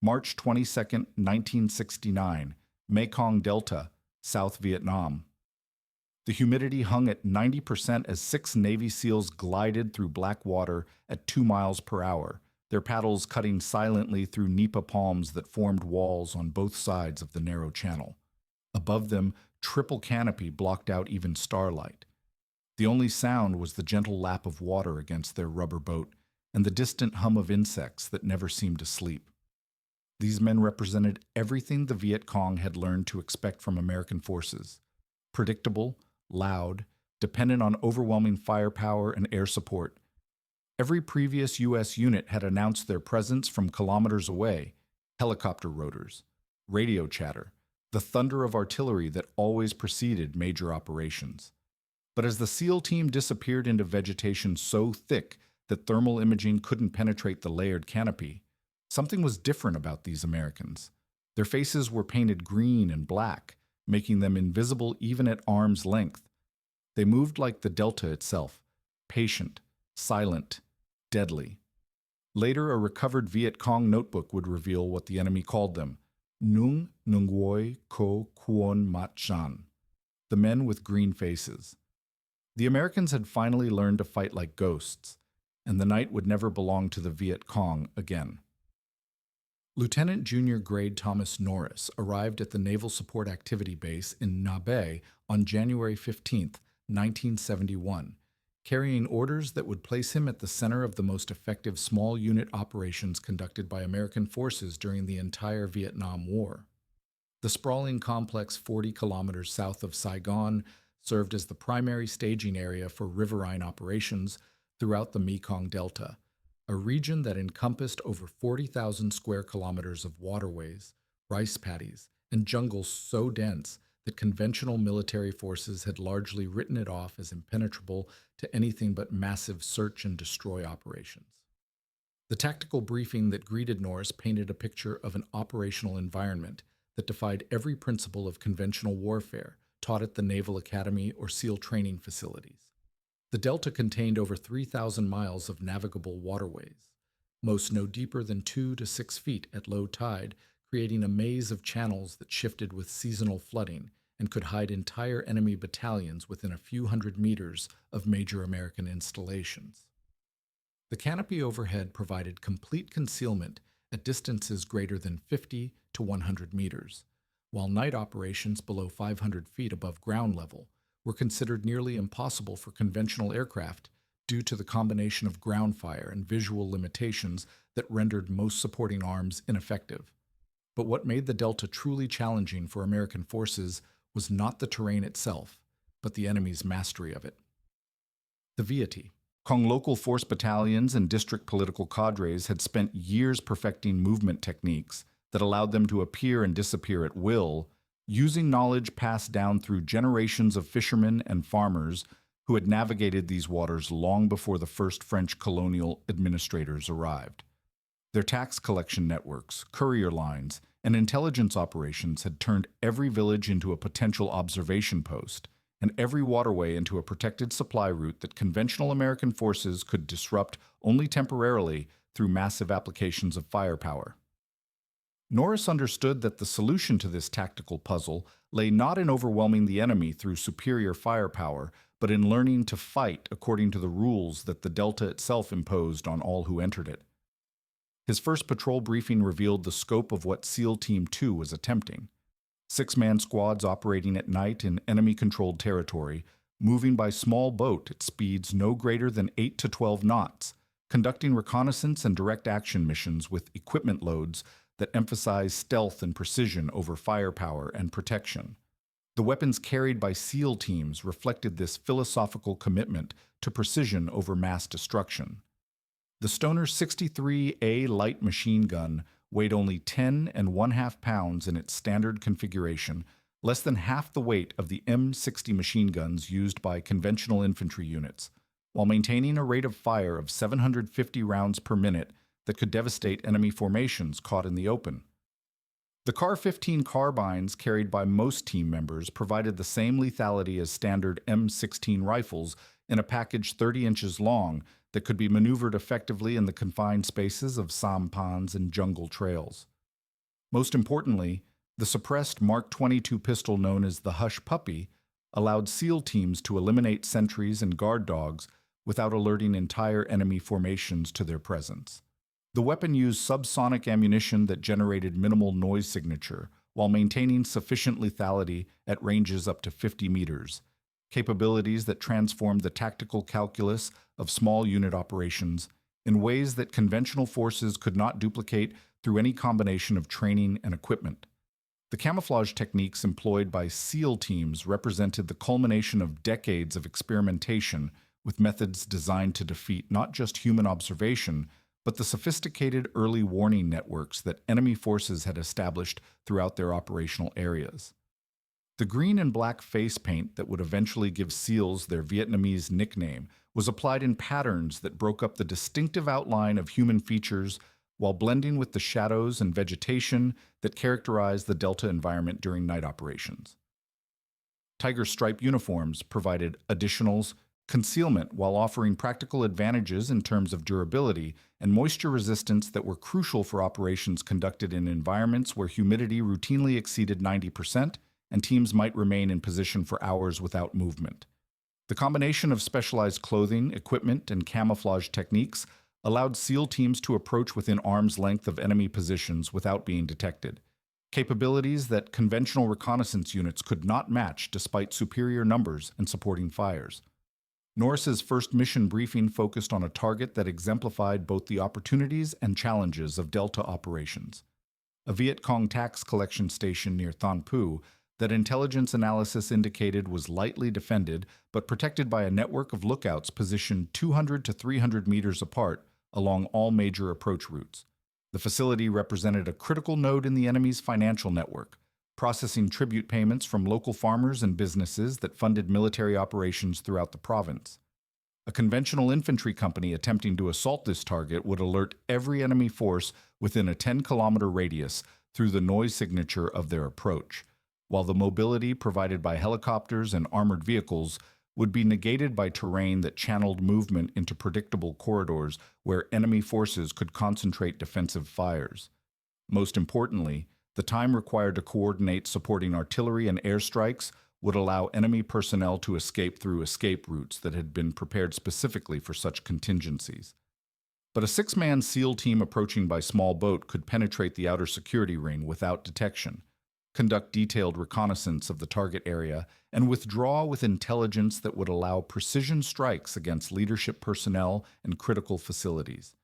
March 22, 1969, Mekong Delta, South Vietnam. The humidity hung at 90% as 6 Navy SEALs glided through black water at 2 miles per hour, their paddles cutting silently through nipa palms that formed walls on both sides of the narrow channel. Above them, triple canopy blocked out even starlight. The only sound was the gentle lap of water against their rubber boat and the distant hum of insects that never seemed to sleep. These men represented everything the Viet Cong had learned to expect from American forces: predictable, loud, dependent on overwhelming firepower and air support. Every previous U.S. unit had announced their presence from kilometers away: helicopter rotors, radio chatter, the thunder of artillery that always preceded major operations. But as the SEAL team disappeared into vegetation so thick that thermal imaging couldn't penetrate the layered canopy, something was different about these Americans. Their faces were painted green and black, making them invisible even at arm's length. They moved like the Delta itself, patient, silent, deadly. Later, a recovered Viet Cong notebook would reveal what the enemy called them: Nung Nungwoi Ko Kwon Mat Chan, the men with green faces. The Americans had finally learned to fight like ghosts, and the night would never belong to the Viet Cong again. Lieutenant Junior Grade Thomas Norris arrived at the Naval Support Activity Base in Na Bay on January 15, 1971, carrying orders that would place him at the center of the most effective small unit operations conducted by American forces during the entire Vietnam War. The sprawling complex 40 kilometers south of Saigon served as the primary staging area for riverine operations throughout the Mekong Delta, a region that encompassed over 40,000 square kilometers of waterways, rice paddies, and jungles so dense that conventional military forces had largely written it off as impenetrable to anything but massive search and destroy operations. The tactical briefing that greeted Norris painted a picture of an operational environment that defied every principle of conventional warfare taught at the Naval Academy or SEAL training facilities. The Delta contained over 3,000 miles of navigable waterways, most no deeper than 2 to 6 feet at low tide, creating a maze of channels that shifted with seasonal flooding and could hide entire enemy battalions within a few hundred meters of major American installations. The canopy overhead provided complete concealment at distances greater than 50 to 100 meters, while night operations below 500 feet above ground level were considered nearly impossible for conventional aircraft due to the combination of ground fire and visual limitations that rendered most supporting arms ineffective. But what made the Delta truly challenging for American forces was not the terrain itself, but the enemy's mastery of it. The Viet Cong local force battalions and district political cadres had spent years perfecting movement techniques that allowed them to appear and disappear at will, using knowledge passed down through generations of fishermen and farmers who had navigated these waters long before the first French colonial administrators arrived. Their tax collection networks, courier lines, and intelligence operations had turned every village into a potential observation post, and every waterway into a protected supply route that conventional American forces could disrupt only temporarily through massive applications of firepower. Norris understood that the solution to this tactical puzzle lay not in overwhelming the enemy through superior firepower, but in learning to fight according to the rules that the Delta itself imposed on all who entered it. His first patrol briefing revealed the scope of what SEAL Team 2 was attempting: 6-man squads operating at night in enemy-controlled territory, moving by small boat at speeds no greater than 8 to 12 knots, conducting reconnaissance and direct action missions with equipment loads that emphasize stealth and precision over firepower and protection. The weapons carried by SEAL teams reflected this philosophical commitment to precision over mass destruction. The Stoner 63A light machine gun weighed only 10½ pounds in its standard configuration, less than half the weight of the M60 machine guns used by conventional infantry units, while maintaining a rate of fire of 750 rounds per minute that could devastate enemy formations caught in the open. The CAR-15 carbines carried by most team members provided the same lethality as standard M16 rifles in a package 30 inches long that could be maneuvered effectively in the confined spaces of sampans and jungle trails. Most importantly, the suppressed Mark 22 pistol known as the Hush Puppy allowed SEAL teams to eliminate sentries and guard dogs without alerting entire enemy formations to their presence. The weapon used subsonic ammunition that generated minimal noise signature while maintaining sufficient lethality at ranges up to 50 meters, capabilities that transformed the tactical calculus of small unit operations in ways that conventional forces could not duplicate through any combination of training and equipment. The camouflage techniques employed by SEAL teams represented the culmination of decades of experimentation with methods designed to defeat not just human observation, but the sophisticated early warning networks that enemy forces had established throughout their operational areas. The green and black face paint that would eventually give SEALs their Vietnamese nickname was applied in patterns that broke up the distinctive outline of human features while blending with the shadows and vegetation that characterized the Delta environment during night operations. Tiger stripe uniforms provided additionals, concealment while offering practical advantages in terms of durability and moisture resistance that were crucial for operations conducted in environments where humidity routinely exceeded 90% and teams might remain in position for hours without movement. The combination of specialized clothing, equipment, and camouflage techniques allowed SEAL teams to approach within arm's length of enemy positions without being detected, capabilities that conventional reconnaissance units could not match despite superior numbers and supporting fires. Norris's first mission briefing focused on a target that exemplified both the opportunities and challenges of Delta operations. A Viet Cong tax collection station near Thanh Phu that intelligence analysis indicated was lightly defended but protected by a network of lookouts positioned 200 to 300 meters apart along all major approach routes. The facility represented a critical node in the enemy's financial network, processing tribute payments from local farmers and businesses that funded military operations throughout the province. A conventional infantry company attempting to assault this target would alert every enemy force within a 10-kilometer radius through the noise signature of their approach, while the mobility provided by helicopters and armored vehicles would be negated by terrain that channeled movement into predictable corridors where enemy forces could concentrate defensive fires. Most importantly, the time required to coordinate supporting artillery and airstrikes would allow enemy personnel to escape through escape routes that had been prepared specifically for such contingencies. But a 6-man SEAL team approaching by small boat could penetrate the outer security ring without detection, conduct detailed reconnaissance of the target area, and withdraw with intelligence that would allow precision strikes against leadership personnel and critical facilities.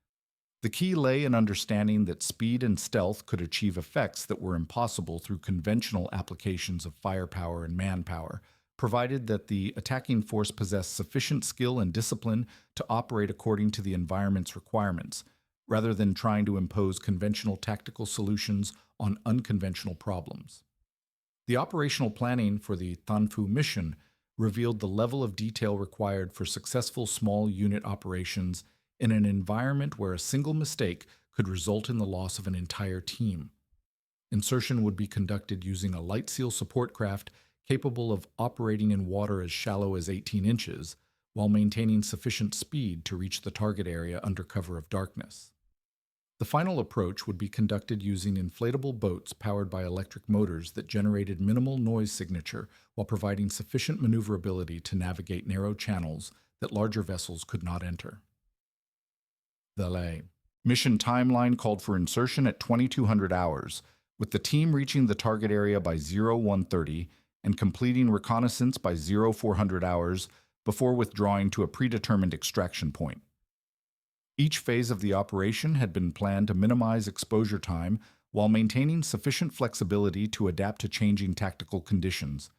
The key lay in understanding that speed and stealth could achieve effects that were impossible through conventional applications of firepower and manpower, provided that the attacking force possessed sufficient skill and discipline to operate according to the environment's requirements, rather than trying to impose conventional tactical solutions on unconventional problems. The operational planning for the Thanh Phu mission revealed the level of detail required for successful small unit operations in an environment where a single mistake could result in the loss of an entire team. Insertion would be conducted using a light seal support craft capable of operating in water as shallow as 18 inches, while maintaining sufficient speed to reach the target area under cover of darkness. The final approach would be conducted using inflatable boats powered by electric motors that generated minimal noise signature while providing sufficient maneuverability to navigate narrow channels that larger vessels could not enter. The mission timeline called for insertion at 2200 hours, with the team reaching the target area by 0130 and completing reconnaissance by 0400 hours before withdrawing to a predetermined extraction point. Each phase of the operation had been planned to minimize exposure time while maintaining sufficient flexibility to adapt to changing tactical conditions,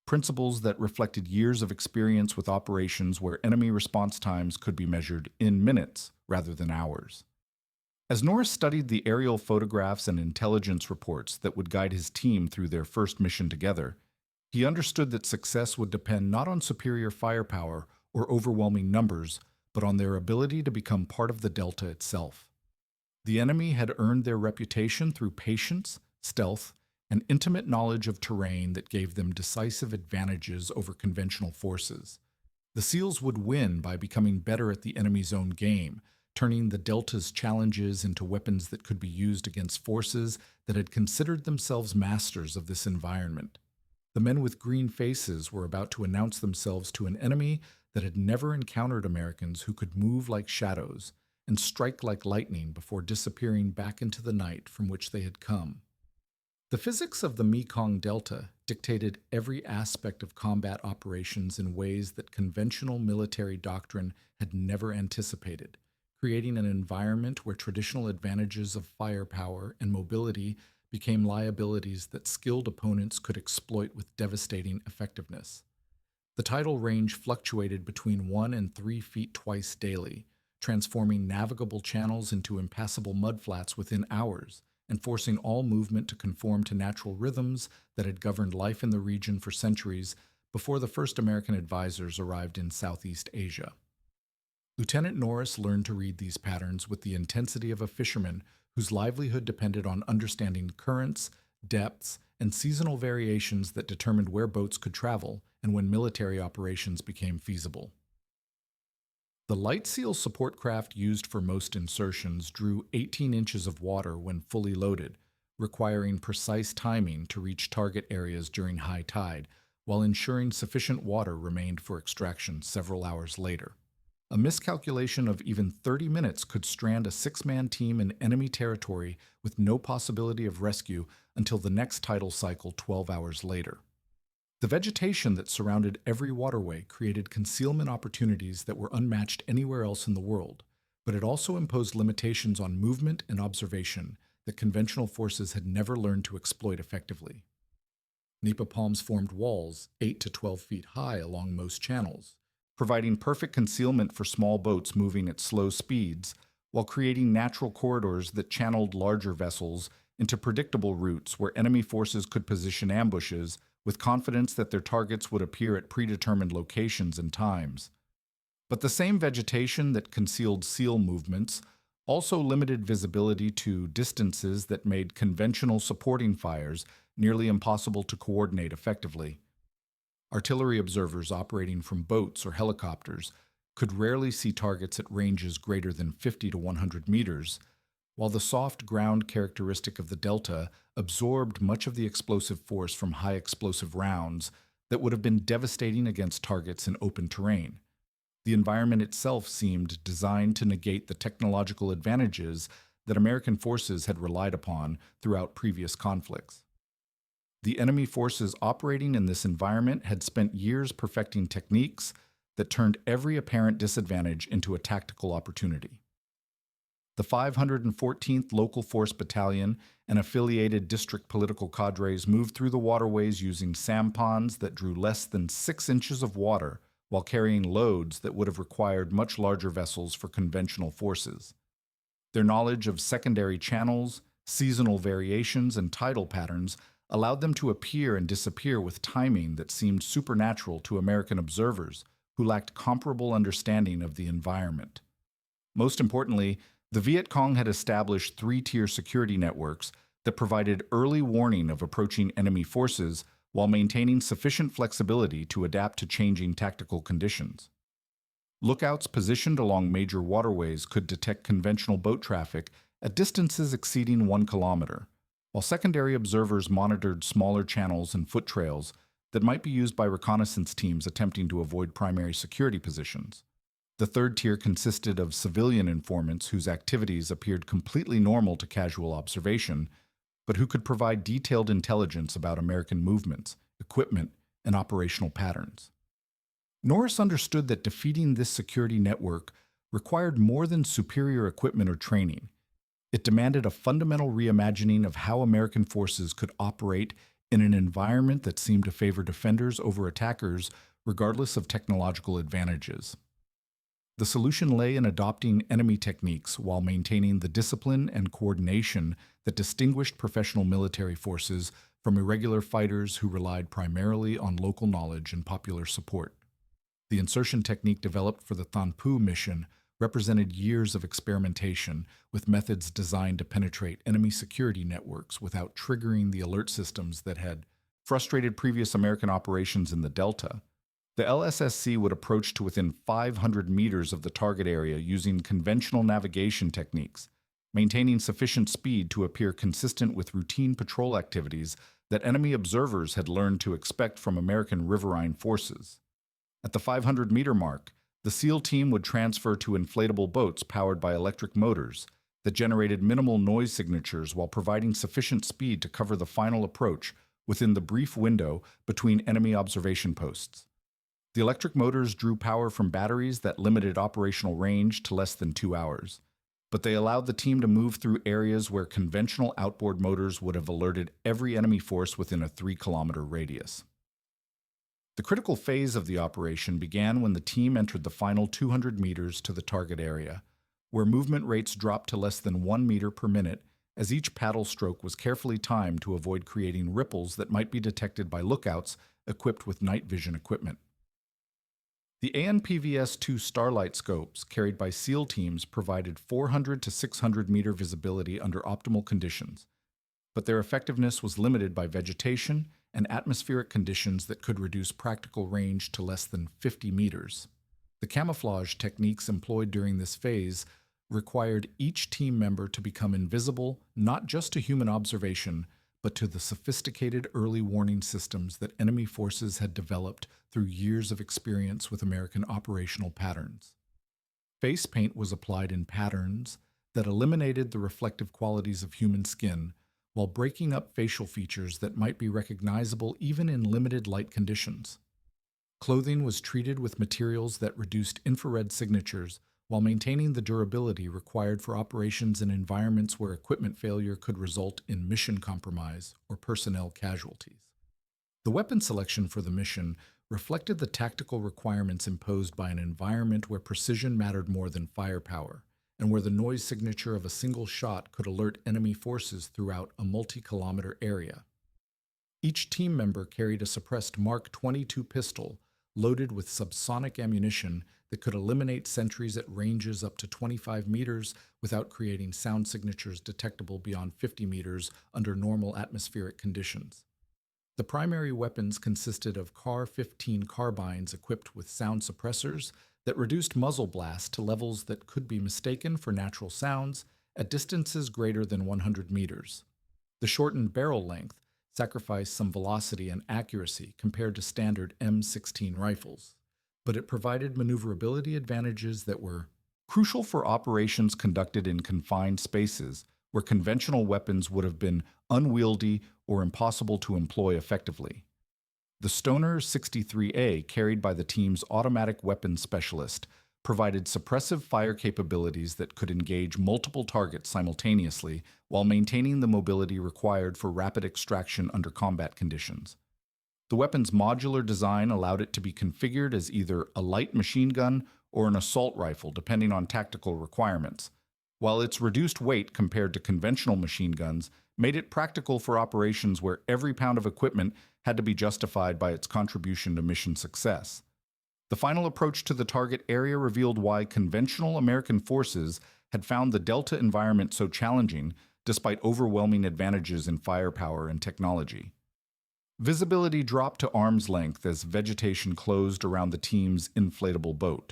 principles that reflected years of experience with operations where enemy response times could be measured in minutes rather than hours. As Norris studied the aerial photographs and intelligence reports that would guide his team through their first mission together, he understood that success would depend not on superior firepower or overwhelming numbers, but on their ability to become part of the Delta itself. The enemy had earned their reputation through patience, stealth, and intimate knowledge of terrain that gave them decisive advantages over conventional forces. The SEALs would win by becoming better at the enemy's own game, turning the Delta's challenges into weapons that could be used against forces that had considered themselves masters of this environment. The men with green faces were about to announce themselves to an enemy that had never encountered Americans who could move like shadows and strike like lightning before disappearing back into the night from which they had come. The physics of the Mekong Delta dictated every aspect of combat operations in ways that conventional military doctrine had never anticipated, creating an environment where traditional advantages of firepower and mobility became liabilities that skilled opponents could exploit with devastating effectiveness. The tidal range fluctuated between 1 and 3 feet twice daily, transforming navigable channels into impassable mudflats within hours, and forcing all movement to conform to natural rhythms that had governed life in the region for centuries before the first American advisors arrived in Southeast Asia. Lieutenant Norris learned to read these patterns with the intensity of a fisherman whose livelihood depended on understanding currents, depths, and seasonal variations that determined where boats could travel and when military operations became feasible. The light seal support craft used for most insertions drew 18 inches of water when fully loaded, requiring precise timing to reach target areas during high tide, while ensuring sufficient water remained for extraction several hours later. A miscalculation of even 30 minutes could strand a 6-man team in enemy territory with no possibility of rescue until the next tidal cycle 12 hours later. The vegetation that surrounded every waterway created concealment opportunities that were unmatched anywhere else in the world, but it also imposed limitations on movement and observation that conventional forces had never learned to exploit effectively. Nipa palms formed walls 8 to 12 feet high along most channels, providing perfect concealment for small boats moving at slow speeds, while creating natural corridors that channeled larger vessels into predictable routes where enemy forces could position ambushes with confidence that their targets would appear at predetermined locations and times. But the same vegetation that concealed SEAL movements also limited visibility to distances that made conventional supporting fires nearly impossible to coordinate effectively. Artillery observers operating from boats or helicopters could rarely see targets at ranges greater than 50 to 100 meters, while the soft ground characteristic of the Delta absorbed much of the explosive force from high explosive rounds that would have been devastating against targets in open terrain. The environment itself seemed designed to negate the technological advantages that American forces had relied upon throughout previous conflicts. The enemy forces operating in this environment had spent years perfecting techniques that turned every apparent disadvantage into a tactical opportunity. The 514th Local Force Battalion and affiliated district political cadres moved through the waterways using sampans that drew less than 6 inches of water while carrying loads that would have required much larger vessels for conventional forces. Their knowledge of secondary channels, seasonal variations, and tidal patterns allowed them to appear and disappear with timing that seemed supernatural to American observers who lacked comparable understanding of the environment. Most importantly, the Viet Cong had established 3-tier security networks that provided early warning of approaching enemy forces while maintaining sufficient flexibility to adapt to changing tactical conditions. Lookouts positioned along major waterways could detect conventional boat traffic at distances exceeding 1 kilometer, while secondary observers monitored smaller channels and foot trails that might be used by reconnaissance teams attempting to avoid primary security positions. The 3rd tier consisted of civilian informants whose activities appeared completely normal to casual observation, but who could provide detailed intelligence about American movements, equipment, and operational patterns. Norris understood that defeating this security network required more than superior equipment or training. It demanded a fundamental reimagining of how American forces could operate in an environment that seemed to favor defenders over attackers regardless of technological advantages. The solution lay in adopting enemy techniques while maintaining the discipline and coordination that distinguished professional military forces from irregular fighters who relied primarily on local knowledge and popular support. The insertion technique developed for the Thanpu mission represented years of experimentation with methods designed to penetrate enemy security networks without triggering the alert systems that had frustrated previous American operations in the Delta. The LSSC would approach to within 500 meters of the target area using conventional navigation techniques, maintaining sufficient speed to appear consistent with routine patrol activities that enemy observers had learned to expect from American riverine forces. At the 500-meter mark, the SEAL team would transfer to inflatable boats powered by electric motors that generated minimal noise signatures while providing sufficient speed to cover the final approach within the brief window between enemy observation posts. The electric motors drew power from batteries that limited operational range to less than 2 hours, but they allowed the team to move through areas where conventional outboard motors would have alerted every enemy force within a 3-kilometer radius. The critical phase of the operation began when the team entered the final 200 meters to the target area, where movement rates dropped to less than 1 meter per minute as each paddle stroke was carefully timed to avoid creating ripples that might be detected by lookouts equipped with night vision equipment. The ANPVS-2 Starlight scopes carried by SEAL teams provided 400 to 600 meter visibility under optimal conditions, but their effectiveness was limited by vegetation and atmospheric conditions that could reduce practical range to less than 50 meters. The camouflage techniques employed during this phase required each team member to become invisible not just to human observation, but to the sophisticated early warning systems that enemy forces had developed through years of experience with American operational patterns. Face paint was applied in patterns that eliminated the reflective qualities of human skin while breaking up facial features that might be recognizable even in limited light conditions. Clothing was treated with materials that reduced infrared signatures while maintaining the durability required for operations in environments where equipment failure could result in mission compromise or personnel casualties. The weapon selection for the mission reflected the tactical requirements imposed by an environment where precision mattered more than firepower, and where the noise signature of a single shot could alert enemy forces throughout a multi-kilometer area. Each team member carried a suppressed Mark 22 pistol loaded with subsonic ammunition that could eliminate sentries at ranges up to 25 meters without creating sound signatures detectable beyond 50 meters under normal atmospheric conditions. The primary weapons consisted of CAR-15 carbines equipped with sound suppressors that reduced muzzle blast to levels that could be mistaken for natural sounds at distances greater than 100 meters. The shortened barrel length sacrificed some velocity and accuracy compared to standard M16 rifles, but it provided maneuverability advantages that were crucial for operations conducted in confined spaces where conventional weapons would have been unwieldy or impossible to employ effectively. The Stoner 63A, carried by the team's automatic weapons specialist, provided suppressive fire capabilities that could engage multiple targets simultaneously while maintaining the mobility required for rapid extraction under combat conditions. The weapon's modular design allowed it to be configured as either a light machine gun or an assault rifle, depending on tactical requirements, while its reduced weight compared to conventional machine guns made it practical for operations where every pound of equipment had to be justified by its contribution to mission success. The final approach to the target area revealed why conventional American forces had found the Delta environment so challenging despite overwhelming advantages in firepower and technology. Visibility dropped to arm's length as vegetation closed around the team's inflatable boat,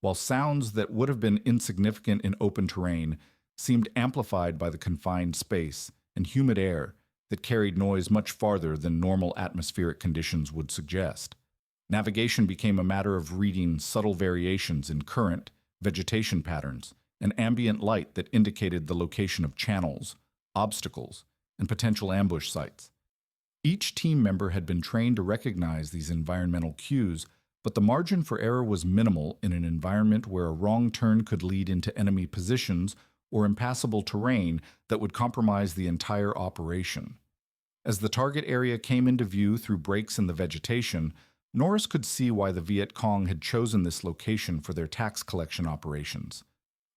while sounds that would have been insignificant in open terrain seemed amplified by the confined space and humid air that carried noise much farther than normal atmospheric conditions would suggest. Navigation became a matter of reading subtle variations in current, vegetation patterns, and ambient light that indicated the location of channels, obstacles, and potential ambush sites. Each team member had been trained to recognize these environmental cues, but the margin for error was minimal in an environment where a wrong turn could lead into enemy positions or impassable terrain that would compromise the entire operation. As the target area came into view through breaks in the vegetation, Norris could see why the Viet Cong had chosen this location for their tax collection operations.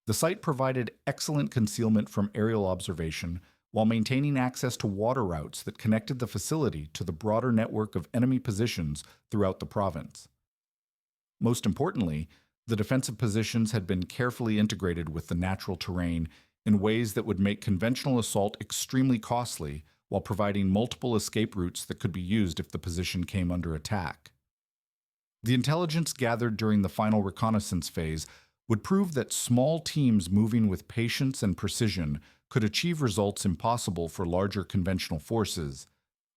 The site provided excellent concealment from aerial observation while maintaining access to water routes that connected the facility to the broader network of enemy positions throughout the province. Most importantly, the defensive positions had been carefully integrated with the natural terrain in ways that would make conventional assault extremely costly while providing multiple escape routes that could be used if the position came under attack. The intelligence gathered during the final reconnaissance phase would prove that small teams moving with patience and precision could achieve results impossible for larger conventional forces,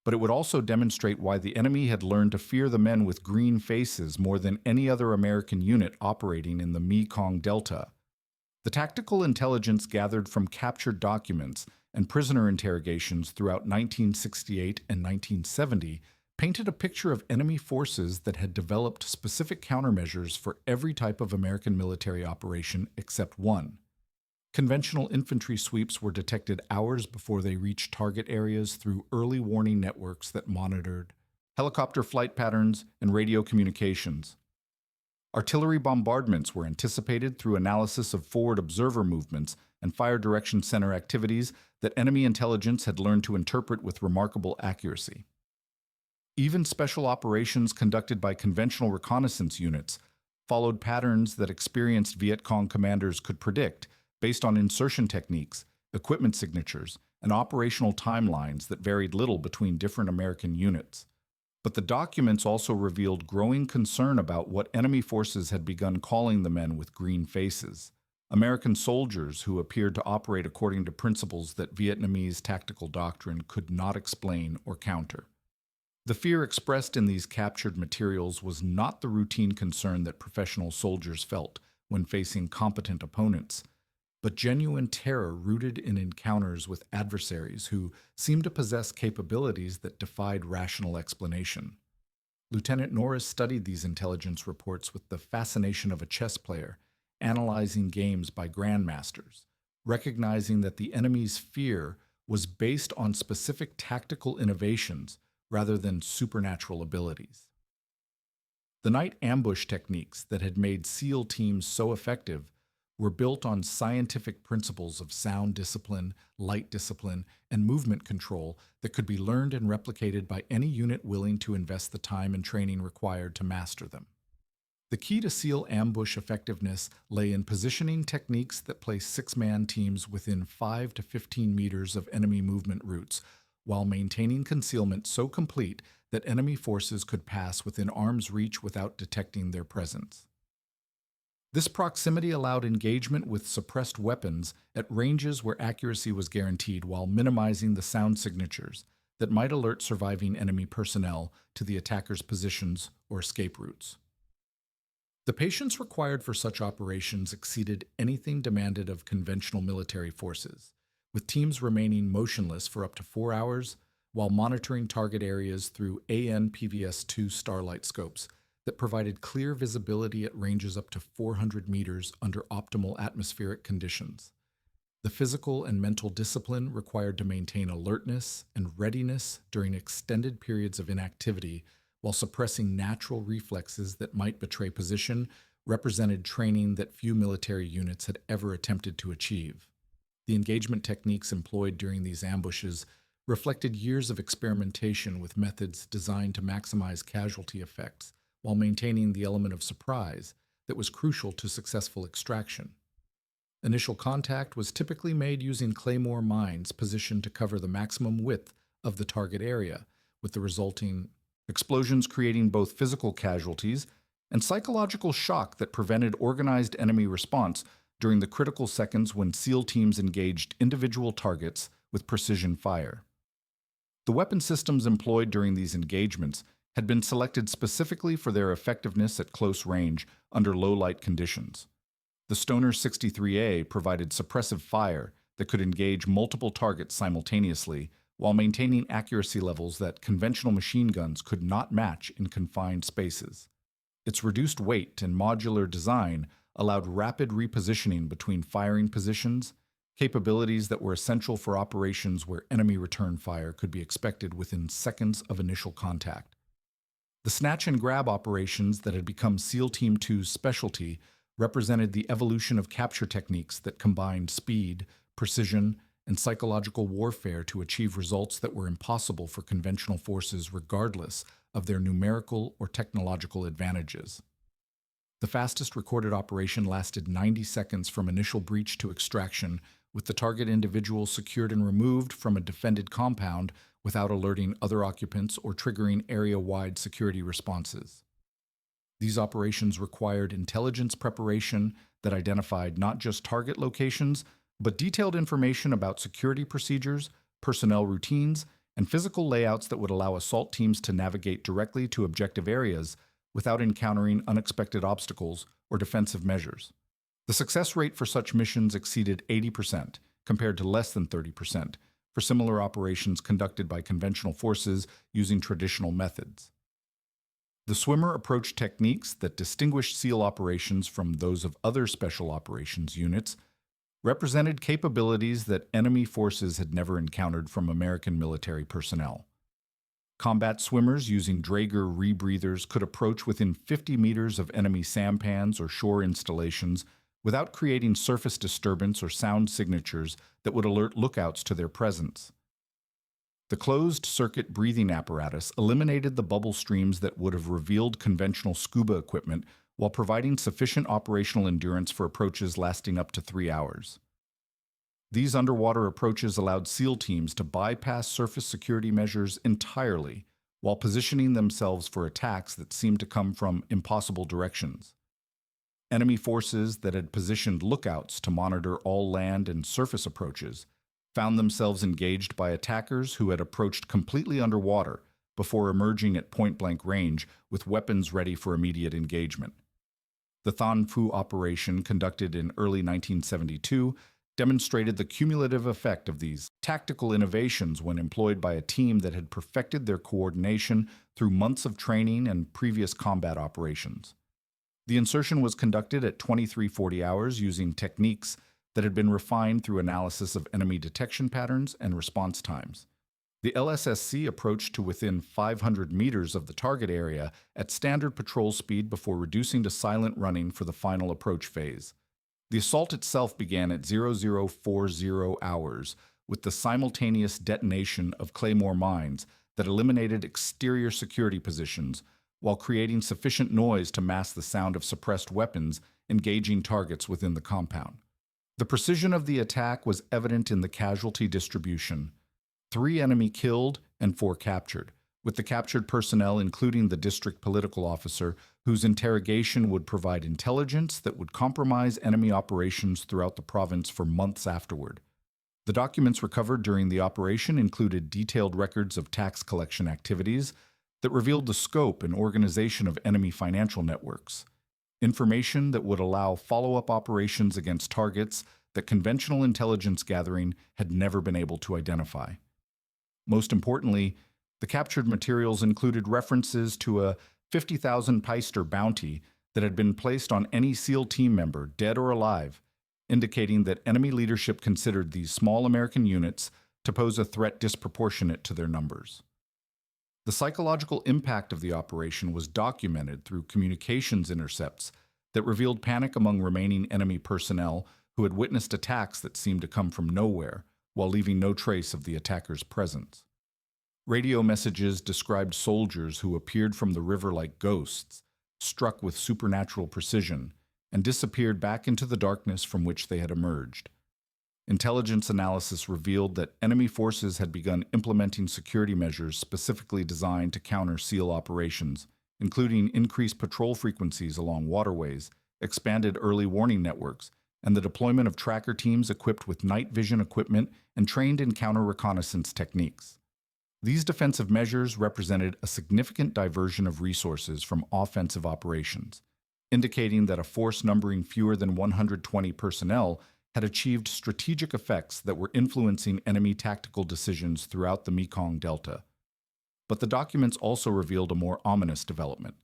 but it would also demonstrate why the enemy had learned to fear the men with green faces more than any other American unit operating in the Mekong Delta. The tactical intelligence gathered from captured documents and prisoner interrogations throughout 1968 and 1970 painted a picture of enemy forces that had developed specific countermeasures for every type of American military operation except one. Conventional infantry sweeps were detected hours before they reached target areas through early warning networks that monitored helicopter flight patterns and radio communications. Artillery bombardments were anticipated through analysis of forward observer movements and fire direction center activities that enemy intelligence had learned to interpret with remarkable accuracy. Even special operations conducted by conventional reconnaissance units followed patterns that experienced Viet Cong commanders could predict based on insertion techniques, equipment signatures, and operational timelines that varied little between different American units. But the documents also revealed growing concern about what enemy forces had begun calling the men with green faces, American soldiers who appeared to operate according to principles that Vietnamese tactical doctrine could not explain or counter. The fear expressed in these captured materials was not the routine concern that professional soldiers felt when facing competent opponents, but genuine terror rooted in encounters with adversaries who seemed to possess capabilities that defied rational explanation. Lieutenant Norris studied these intelligence reports with the fascination of a chess player, analyzing games by grandmasters, recognizing that the enemy's fear was based on specific tactical innovations rather than supernatural abilities. The night ambush techniques that had made SEAL teams so effective were built on scientific principles of sound discipline, light discipline, and movement control that could be learned and replicated by any unit willing to invest the time and training required to master them. The key to SEAL ambush effectiveness lay in positioning techniques that place six-man teams within 5 to 15 meters of enemy movement routes, while maintaining concealment so complete that enemy forces could pass within arm's reach without detecting their presence. This proximity allowed engagement with suppressed weapons at ranges where accuracy was guaranteed while minimizing the sound signatures that might alert surviving enemy personnel to the attacker's positions or escape routes. The patience required for such operations exceeded anything demanded of conventional military forces, with teams remaining motionless for up to 4 hours while monitoring target areas through AN/PVS-2 starlight scopes that provided clear visibility at ranges up to 400 meters under optimal atmospheric conditions. The physical and mental discipline required to maintain alertness and readiness during extended periods of inactivity while suppressing natural reflexes that might betray position represented training that few military units had ever attempted to achieve. The engagement techniques employed during these ambushes reflected years of experimentation with methods designed to maximize casualty effects while maintaining the element of surprise that was crucial to successful extraction. Initial contact was typically made using claymore mines positioned to cover the maximum width of the target area, with the resulting explosions creating both physical casualties and psychological shock that prevented organized enemy response during the critical seconds when SEAL teams engaged individual targets with precision fire. The weapon systems employed during these engagements had been selected specifically for their effectiveness at close range under low-light conditions. The Stoner 63A provided suppressive fire that could engage multiple targets simultaneously while maintaining accuracy levels that conventional machine guns could not match in confined spaces. Its reduced weight and modular design allowed rapid repositioning between firing positions, capabilities that were essential for operations where enemy return fire could be expected within seconds of initial contact. The snatch and grab operations that had become SEAL Team 2's specialty represented the evolution of capture techniques that combined speed, precision, and psychological warfare to achieve results that were impossible for conventional forces regardless of their numerical or technological advantages. The fastest recorded operation lasted 90 seconds from initial breach to extraction, with the target individual secured and removed from a defended compound without alerting other occupants or triggering area-wide security responses. These operations required intelligence preparation that identified not just target locations, but detailed information about security procedures, personnel routines, and physical layouts that would allow assault teams to navigate directly to objective areas without encountering unexpected obstacles or defensive measures. The success rate for such missions exceeded 80%, compared to less than 30% for similar operations conducted by conventional forces using traditional methods. The swimmer approach techniques that distinguished SEAL operations from those of other special operations units represented capabilities that enemy forces had never encountered from American military personnel. Combat swimmers using Draeger rebreathers could approach within 50 meters of enemy sampans or shore installations without creating surface disturbance or sound signatures that would alert lookouts to their presence. The closed-circuit breathing apparatus eliminated the bubble streams that would have revealed conventional scuba equipment while providing sufficient operational endurance for approaches lasting up to 3 hours. These underwater approaches allowed SEAL teams to bypass surface security measures entirely while positioning themselves for attacks that seemed to come from impossible directions. Enemy forces that had positioned lookouts to monitor all land and surface approaches found themselves engaged by attackers who had approached completely underwater before emerging at point-blank range with weapons ready for immediate engagement. The Thon Phu operation, conducted in early 1972, demonstrated the cumulative effect of these tactical innovations when employed by a team that had perfected their coordination through months of training and previous combat operations. The insertion was conducted at 2340 hours using techniques that had been refined through analysis of enemy detection patterns and response times. The LSSC approached to within 500 meters of the target area at standard patrol speed before reducing to silent running for the final approach phase. The assault itself began at 0040 hours with the simultaneous detonation of Claymore mines that eliminated exterior security positions while creating sufficient noise to mask the sound of suppressed weapons engaging targets within the compound. The precision of the attack was evident in the casualty distribution. 3 enemy killed and 4 captured, with the captured personnel including the district political officer whose interrogation would provide intelligence that would compromise enemy operations throughout the province for months afterward. The documents recovered during the operation included detailed records of tax collection activities that revealed the scope and organization of enemy financial networks, information that would allow follow-up operations against targets that conventional intelligence gathering had never been able to identify. Most importantly, the captured materials included references to a 50,000 piaster bounty that had been placed on any SEAL team member, dead or alive, indicating that enemy leadership considered these small American units to pose a threat disproportionate to their numbers. The psychological impact of the operation was documented through communications intercepts that revealed panic among remaining enemy personnel who had witnessed attacks that seemed to come from nowhere while leaving no trace of the attacker's presence. Radio messages described soldiers who appeared from the river like ghosts, struck with supernatural precision, and disappeared back into the darkness from which they had emerged. Intelligence analysis revealed that enemy forces had begun implementing security measures specifically designed to counter SEAL operations, including increased patrol frequencies along waterways, expanded early warning networks, and the deployment of tracker teams equipped with night vision equipment and trained in counter-reconnaissance techniques. These defensive measures represented a significant diversion of resources from offensive operations, indicating that a force numbering fewer than 120 personnel had achieved strategic effects that were influencing enemy tactical decisions throughout the Mekong Delta. But the documents also revealed a more ominous development: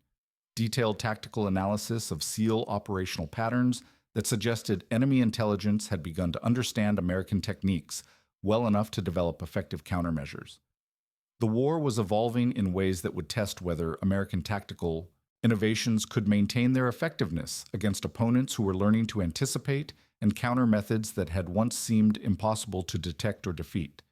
detailed tactical analysis of SEAL operational patterns that suggested enemy intelligence had begun to understand American techniques well enough to develop effective countermeasures. The war was evolving in ways that would test whether American tactical innovations could maintain their effectiveness against opponents who were learning to anticipate and counter methods that had once seemed impossible to detect or defeat.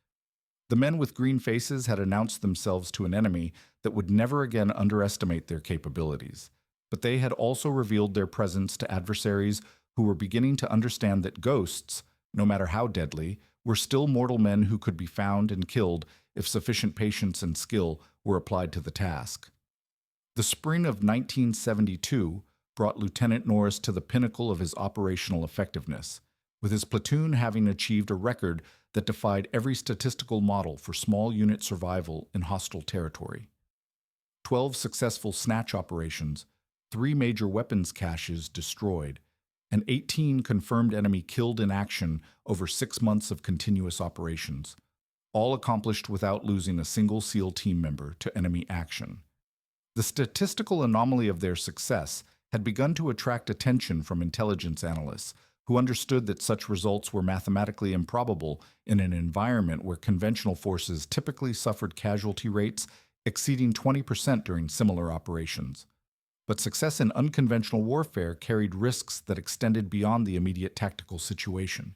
The men with green faces had announced themselves to an enemy that would never again underestimate their capabilities, but they had also revealed their presence to adversaries who were beginning to understand that ghosts, no matter how deadly, were still mortal men who could be found and killed if sufficient patience and skill were applied to the task. The spring of 1972 brought Lieutenant Norris to the pinnacle of his operational effectiveness, with his platoon having achieved a record that defied every statistical model for small unit survival in hostile territory. 12 successful snatch operations, 3 major weapons caches destroyed, and 18 confirmed enemy killed in action over 6 months of continuous operations, all accomplished without losing a single SEAL team member to enemy action. The statistical anomaly of their success had begun to attract attention from intelligence analysts who understood that such results were mathematically improbable in an environment where conventional forces typically suffered casualty rates exceeding 20% during similar operations. But success in unconventional warfare carried risks that extended beyond the immediate tactical situation,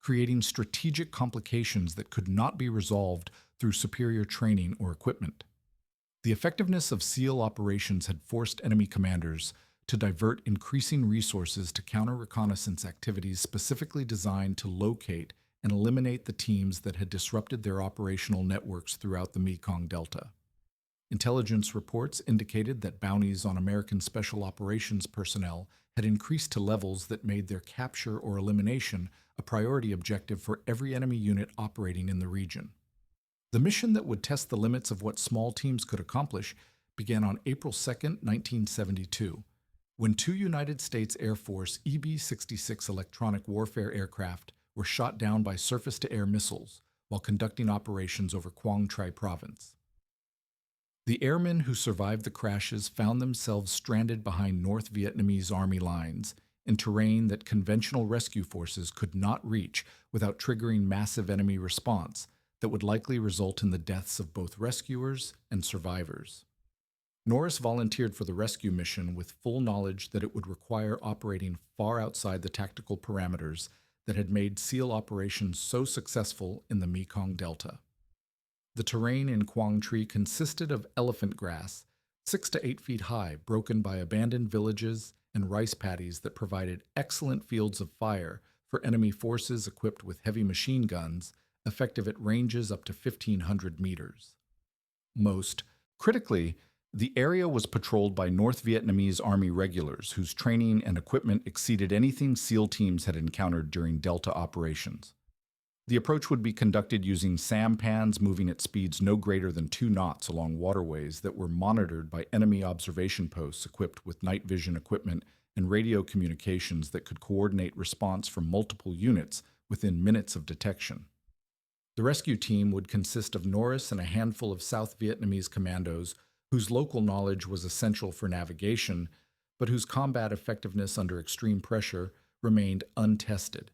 creating strategic complications that could not be resolved through superior training or equipment. The effectiveness of SEAL operations had forced enemy commanders to divert increasing resources to counter-reconnaissance activities specifically designed to locate and eliminate the teams that had disrupted their operational networks throughout the Mekong Delta. Intelligence reports indicated that bounties on American Special Operations personnel had increased to levels that made their capture or elimination a priority objective for every enemy unit operating in the region. The mission that would test the limits of what small teams could accomplish began on April 2, 1972, when 2 United States Air Force EB-66 electronic warfare aircraft were shot down by surface-to-air missiles while conducting operations over Quang Tri Province. The airmen who survived the crashes found themselves stranded behind North Vietnamese Army lines in terrain that conventional rescue forces could not reach without triggering massive enemy response that would likely result in the deaths of both rescuers and survivors. Norris volunteered for the rescue mission with full knowledge that it would require operating far outside the tactical parameters that had made SEAL operations so successful in the Mekong Delta. The terrain in Quang Tri consisted of elephant grass, 6 to 8 feet high, broken by abandoned villages and rice paddies that provided excellent fields of fire for enemy forces equipped with heavy machine guns, effective at ranges up to 1,500 meters. Most critically, the area was patrolled by North Vietnamese Army regulars whose training and equipment exceeded anything SEAL teams had encountered during Delta operations. The approach would be conducted using sampans moving at speeds no greater than 2 knots along waterways that were monitored by enemy observation posts equipped with night vision equipment and radio communications that could coordinate response from multiple units within minutes of detection. The rescue team would consist of Norris and a handful of South Vietnamese commandos whose local knowledge was essential for navigation, but whose combat effectiveness under extreme pressure remained untested.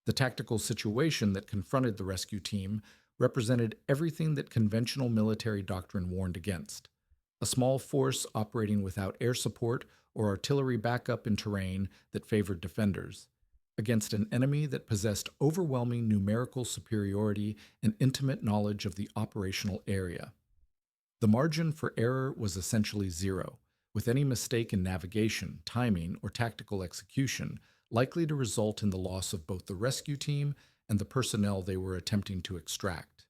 The tactical situation that confronted the rescue team represented everything that conventional military doctrine warned against: a small force operating without air support or artillery backup in terrain that favored defenders, against an enemy that possessed overwhelming numerical superiority and intimate knowledge of the operational area. The margin for error was essentially zero, with any mistake in navigation, timing, or tactical execution likely to result in the loss of both the rescue team and the personnel they were attempting to extract.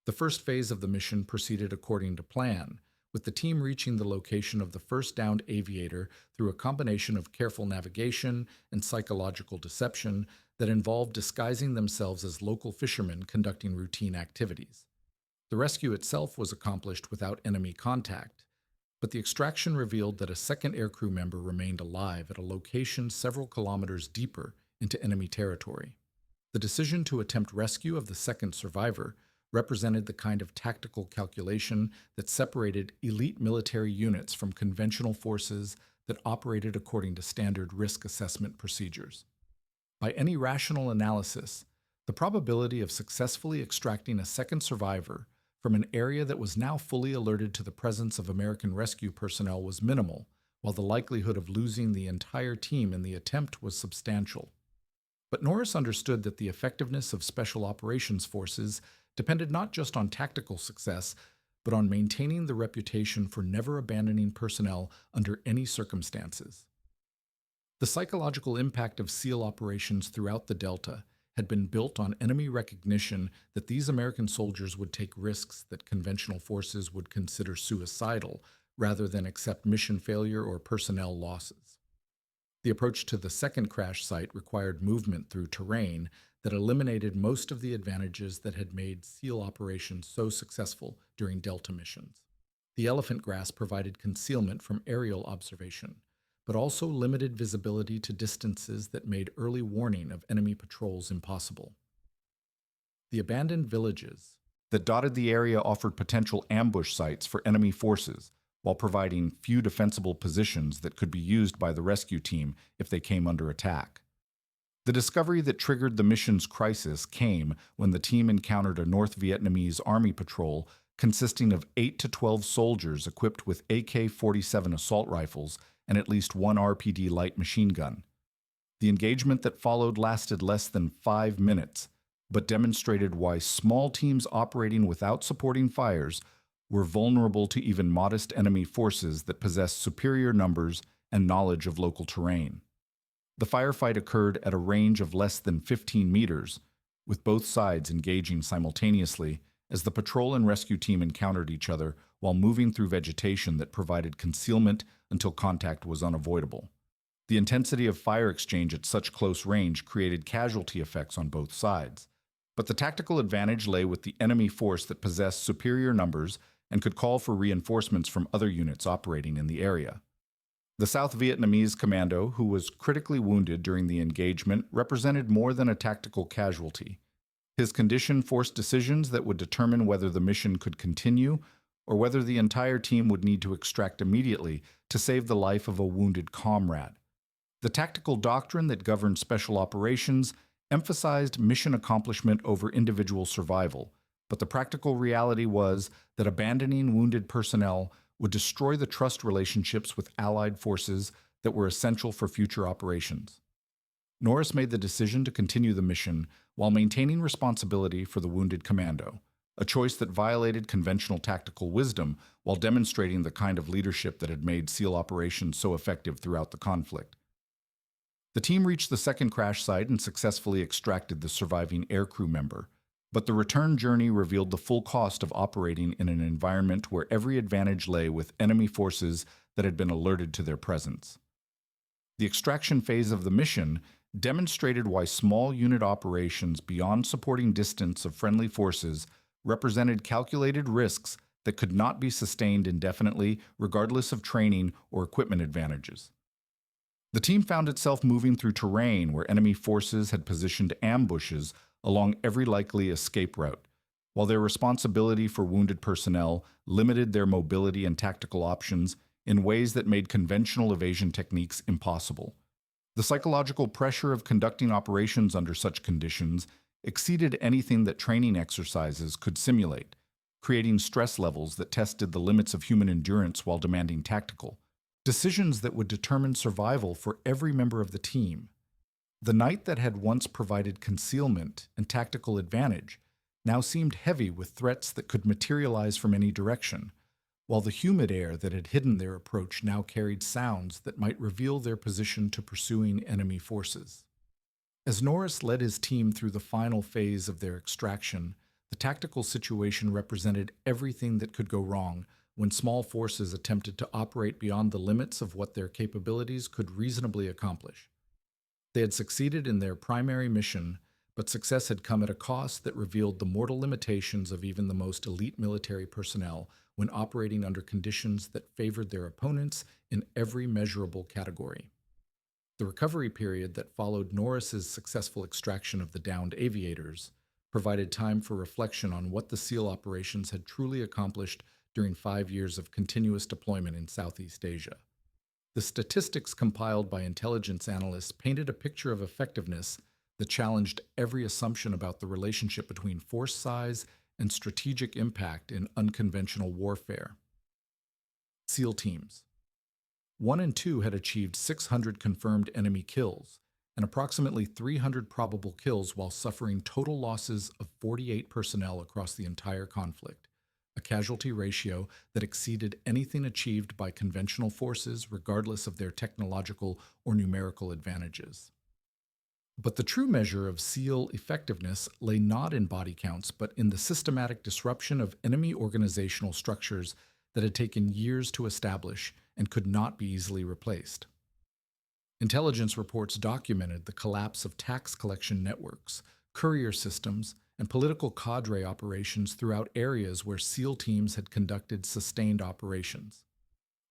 The first phase of the mission proceeded according to plan, with the team reaching the location of the first downed aviator through a combination of careful navigation and psychological deception that involved disguising themselves as local fishermen conducting routine activities. The rescue itself was accomplished without enemy contact, but the extraction revealed that a second aircrew member remained alive at a location several kilometers deeper into enemy territory. The decision to attempt rescue of the second survivor represented the kind of tactical calculation that separated elite military units from conventional forces that operated according to standard risk assessment procedures. By any rational analysis, the probability of successfully extracting a second survivor from an area that was now fully alerted to the presence of American rescue personnel was minimal, while the likelihood of losing the entire team in the attempt was substantial. But Norris understood that the effectiveness of special operations forces depended not just on tactical success, but on maintaining the reputation for never abandoning personnel under any circumstances. The psychological impact of SEAL operations throughout the Delta had been built on enemy recognition that these American soldiers would take risks that conventional forces would consider suicidal, rather than accept mission failure or personnel losses. The approach to the second crash site required movement through terrain that eliminated most of the advantages that had made SEAL operations so successful during Delta missions. The elephant grass provided concealment from aerial observation, but also limited visibility to distances that made early warning of enemy patrols impossible. The abandoned villages that dotted the area offered potential ambush sites for enemy forces, while providing few defensible positions that could be used by the rescue team if they came under attack. The discovery that triggered the mission's crisis came when the team encountered a North Vietnamese army patrol consisting of 8 to 12 soldiers equipped with AK-47 assault rifles and at least one RPD light machine gun. The engagement that followed lasted less than 5 minutes, but demonstrated why small teams operating without supporting fires were vulnerable to even modest enemy forces that possessed superior numbers and knowledge of local terrain. The firefight occurred at a range of less than 15 meters, with both sides engaging simultaneously as the patrol and rescue team encountered each other while moving through vegetation that provided concealment until contact was unavoidable. The intensity of fire exchange at such close range created casualty effects on both sides, but the tactical advantage lay with the enemy force that possessed superior numbers and could call for reinforcements from other units operating in the area. The South Vietnamese commando, who was critically wounded during the engagement, represented more than a tactical casualty. His condition forced decisions that would determine whether the mission could continue or whether the entire team would need to extract immediately to save the life of a wounded comrade. The tactical doctrine that governed special operations emphasized mission accomplishment over individual survival, but the practical reality was that abandoning wounded personnel would destroy the trust relationships with Allied forces that were essential for future operations. Norris made the decision to continue the mission while maintaining responsibility for the wounded commando, a choice that violated conventional tactical wisdom while demonstrating the kind of leadership that had made SEAL operations so effective throughout the conflict. The team reached the second crash site and successfully extracted the surviving aircrew member, but the return journey revealed the full cost of operating in an environment where every advantage lay with enemy forces that had been alerted to their presence. The extraction phase of the mission demonstrated why small unit operations beyond supporting distance of friendly forces represented calculated risks that could not be sustained indefinitely regardless of training or equipment advantages. The team found itself moving through terrain where enemy forces had positioned ambushes along every likely escape route, while their responsibility for wounded personnel limited their mobility and tactical options in ways that made conventional evasion techniques impossible. The psychological pressure of conducting operations under such conditions exceeded anything that training exercises could simulate, creating stress levels that tested the limits of human endurance while demanding tactical decisions that would determine survival for every member of the team. The night that had once provided concealment and tactical advantage now seemed heavy with threats that could materialize from any direction, while the humid air that had hidden their approach now carried sounds that might reveal their position to pursuing enemy forces. As Norris led his team through the final phase of their extraction, the tactical situation represented everything that could go wrong when small forces attempted to operate beyond the limits of what their capabilities could reasonably accomplish. They had succeeded in their primary mission, but success had come at a cost that revealed the mortal limitations of even the most elite military personnel when operating under conditions that favored their opponents in every measurable category. The recovery period that followed Norris's successful extraction of the downed aviators provided time for reflection on what the SEAL operations had truly accomplished during 5 years of continuous deployment in Southeast Asia. The statistics compiled by intelligence analysts painted a picture of effectiveness that challenged every assumption about the relationship between force size and strategic impact in unconventional warfare. SEAL teams. 1 and 2 had achieved 600 confirmed enemy kills and approximately 300 probable kills while suffering total losses of 48 personnel across the entire conflict, a casualty ratio that exceeded anything achieved by conventional forces regardless of their technological or numerical advantages. But the true measure of SEAL effectiveness lay not in body counts, but in the systematic disruption of enemy organizational structures that had taken years to establish and could not be easily replaced. Intelligence reports documented the collapse of tax collection networks, courier systems, and political cadre operations throughout areas where SEAL teams had conducted sustained operations.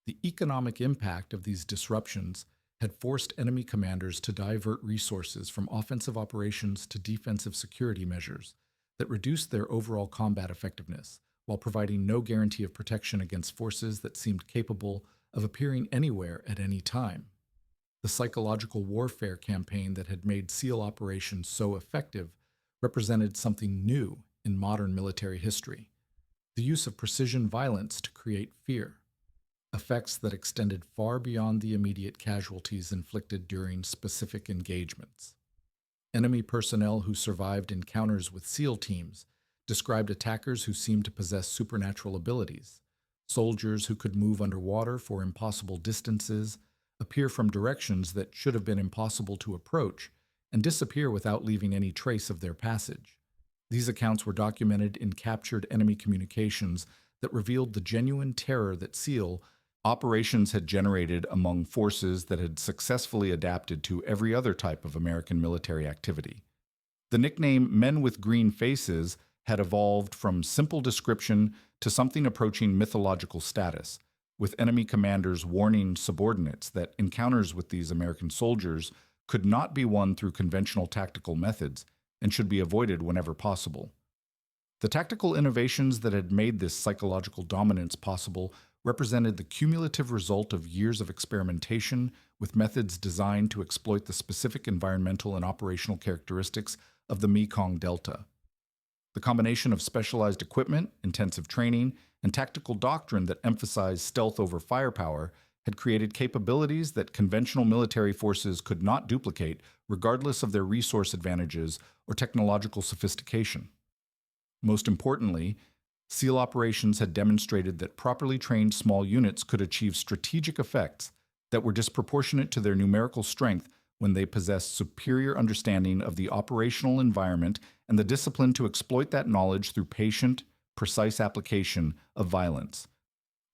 The economic impact of these disruptions had forced enemy commanders to divert resources from offensive operations to defensive security measures that reduced their overall combat effectiveness, while providing no guarantee of protection against forces that seemed capable of appearing anywhere at any time. The psychological warfare campaign that had made SEAL operations so effective represented something new in modern military history: the use of precision violence to create fear, effects that extended far beyond the immediate casualties inflicted during specific engagements. Enemy personnel who survived encounters with SEAL teams described attackers who seemed to possess supernatural abilities, soldiers who could move underwater for impossible distances, appear from directions that should have been impossible to approach, and disappear without leaving any trace of their passage. These accounts were documented in captured enemy communications that revealed the genuine terror that SEAL operations had generated among forces that had successfully adapted to every other type of American military activity. The nickname Men with Green Faces had evolved from simple description to something approaching mythological status, with enemy commanders warning subordinates that encounters with these American soldiers could not be won through conventional tactical methods and should be avoided whenever possible. The tactical innovations that had made this psychological dominance possible represented the cumulative result of years of experimentation with methods designed to exploit the specific environmental and operational characteristics of the Mekong Delta. The combination of specialized equipment, intensive training, and tactical doctrine that emphasized stealth over firepower had created capabilities that conventional military forces could not duplicate, regardless of their resource advantages or technological sophistication. Most importantly, SEAL operations had demonstrated that properly trained small units could achieve strategic effects that were disproportionate to their numerical strength when they possessed superior understanding of the operational environment and the discipline to exploit that knowledge through patient, precise application of violence.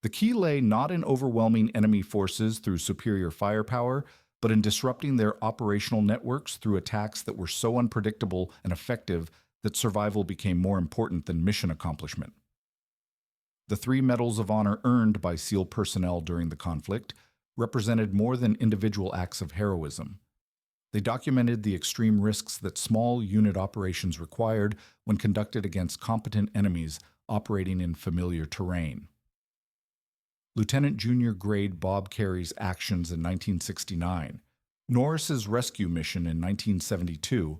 The key lay not in overwhelming enemy forces through superior firepower, but in disrupting their operational networks through attacks that were so unpredictable and effective that survival became more important than mission accomplishment. The 3 Medals of Honor earned by SEAL personnel during the conflict represented more than individual acts of heroism. They documented the extreme risks that small unit operations required when conducted against competent enemies operating in familiar terrain. Lieutenant Junior Grade Bob Kerrey's actions in 1969, Norris's rescue mission in 1972,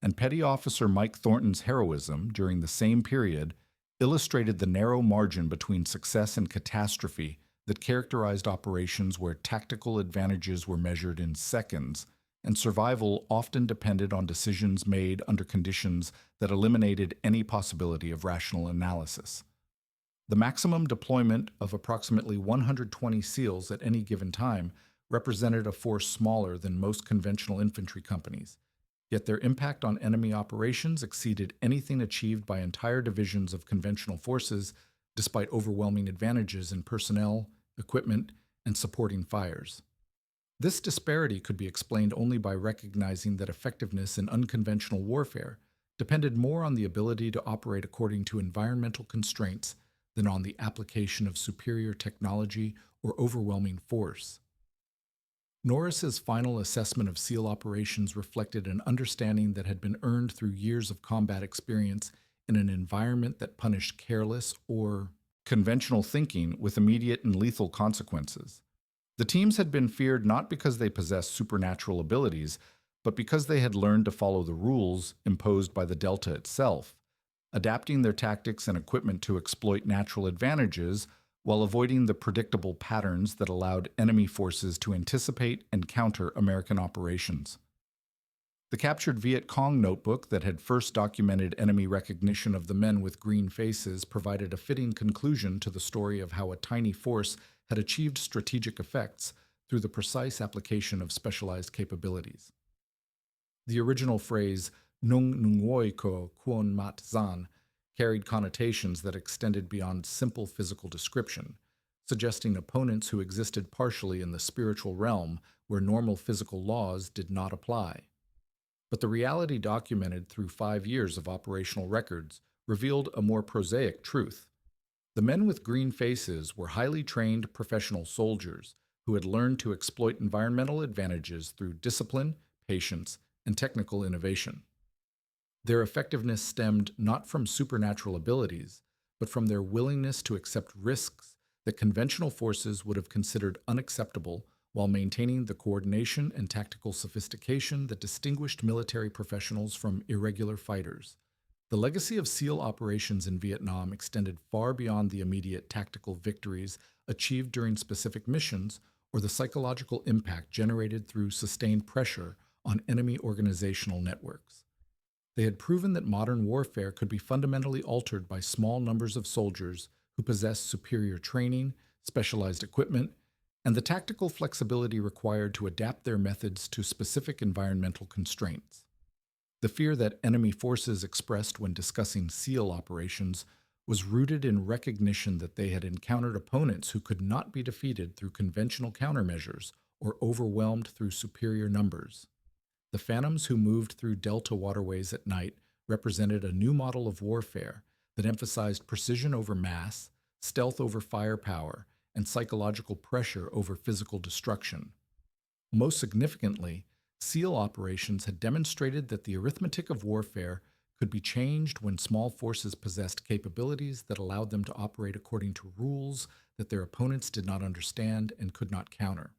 and Petty Officer Mike Thornton's heroism during the same period illustrated the narrow margin between success and catastrophe that characterized operations where tactical advantages were measured in seconds, and survival often depended on decisions made under conditions that eliminated any possibility of rational analysis. The maximum deployment of approximately 120 SEALs at any given time represented a force smaller than most conventional infantry companies, yet their impact on enemy operations exceeded anything achieved by entire divisions of conventional forces, despite overwhelming advantages in personnel, equipment, and supporting fires. This disparity could be explained only by recognizing that effectiveness in unconventional warfare depended more on the ability to operate according to environmental constraints than on the application of superior technology or overwhelming force. Norris's final assessment of SEAL operations reflected an understanding that had been earned through years of combat experience in an environment that punished careless or conventional thinking with immediate and lethal consequences. The teams had been feared not because they possessed supernatural abilities, but because they had learned to follow the rules imposed by the Delta itself, adapting their tactics and equipment to exploit natural advantages while avoiding the predictable patterns that allowed enemy forces to anticipate and counter American operations. The captured Viet Cong notebook that had first documented enemy recognition of the men with green faces provided a fitting conclusion to the story of how a tiny force had achieved strategic effects through the precise application of specialized capabilities. The original phrase, "Nung nungoi ko kwon mat zan," carried connotations that extended beyond simple physical description, suggesting opponents who existed partially in the spiritual realm where normal physical laws did not apply. But the reality documented through 5 years of operational records revealed a more prosaic truth. The men with green faces were highly trained professional soldiers who had learned to exploit environmental advantages through discipline, patience, and technical innovation. Their effectiveness stemmed not from supernatural abilities, but from their willingness to accept risks that conventional forces would have considered unacceptable while maintaining the coordination and tactical sophistication that distinguished military professionals from irregular fighters. The legacy of SEAL operations in Vietnam extended far beyond the immediate tactical victories achieved during specific missions or the psychological impact generated through sustained pressure on enemy organizational networks. They had proven that modern warfare could be fundamentally altered by small numbers of soldiers who possessed superior training, specialized equipment, and the tactical flexibility required to adapt their methods to specific environmental constraints. The fear that enemy forces expressed when discussing SEAL operations was rooted in recognition that they had encountered opponents who could not be defeated through conventional countermeasures or overwhelmed through superior numbers. The phantoms who moved through Delta waterways at night represented a new model of warfare that emphasized precision over mass, stealth over firepower, and psychological pressure over physical destruction. Most significantly, SEAL operations had demonstrated that the arithmetic of warfare could be changed when small forces possessed capabilities that allowed them to operate according to rules that their opponents did not understand and could not counter.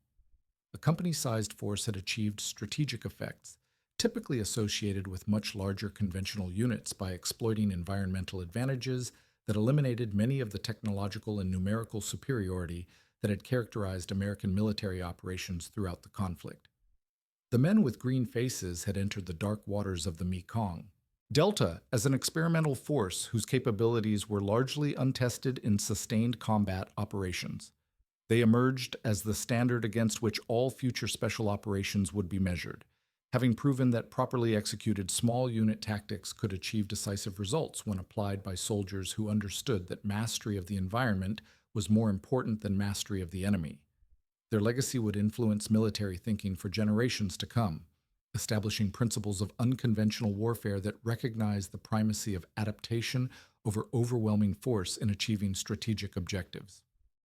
A company-sized force had achieved strategic effects, typically associated with much larger conventional units, by exploiting environmental advantages that eliminated many of the technological and numerical superiority that had characterized American military operations throughout the conflict. The men with green faces had entered the dark waters of the Mekong. Delta, as an experimental force whose capabilities were largely untested in sustained combat operations. They emerged as the standard against which all future special operations would be measured, having proven that properly executed small unit tactics could achieve decisive results when applied by soldiers who understood that mastery of the environment was more important than mastery of the enemy. Their legacy would influence military thinking for generations to come, establishing principles of unconventional warfare that recognize the primacy of adaptation over overwhelming force in achieving strategic objectives.